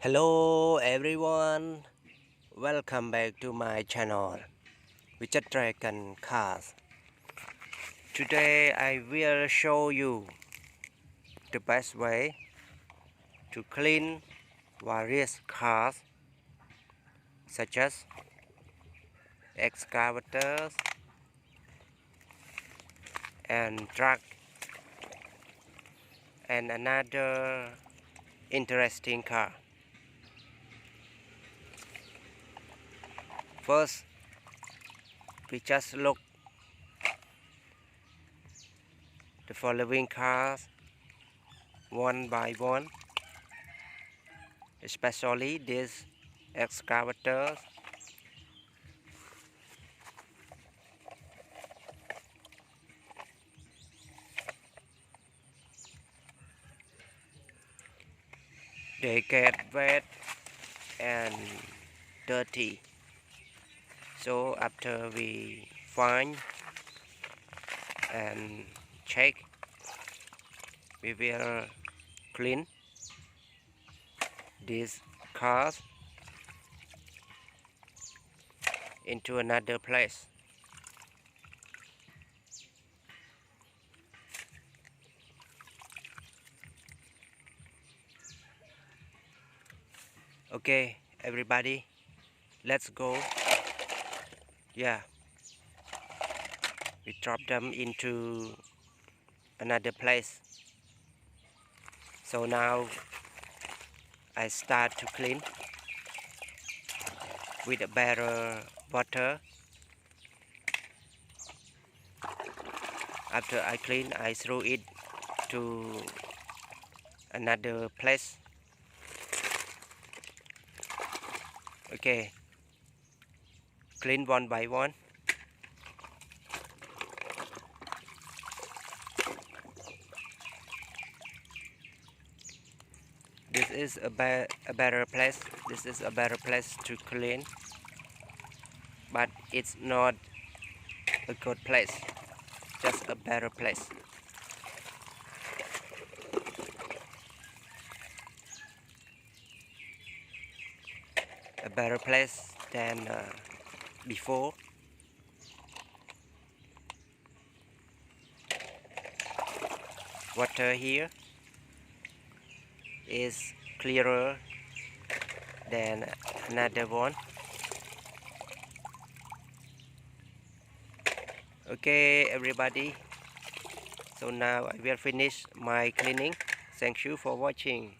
Hello everyone, welcome back to my channel Richard Dragon Cars. Today I will show you the best way to clean various cars such as excavators and truck and another interesting car. First, we just look the following cars one by one, especially these excavators. They get wet and dirty, so after we find and check, we will clean these cars into another place. Okay everybody, let's go. Yeah, we drop them into another place. So now I start to clean with a better water. After I clean, I throw it to another place. Okay, clean one by one. This is a better place. This is a better place to clean, but it's not a good place, just a better place. A better place than before. Water here is clearer than another one. Okay everybody, so now I will finish my cleaning. Thank you for watching.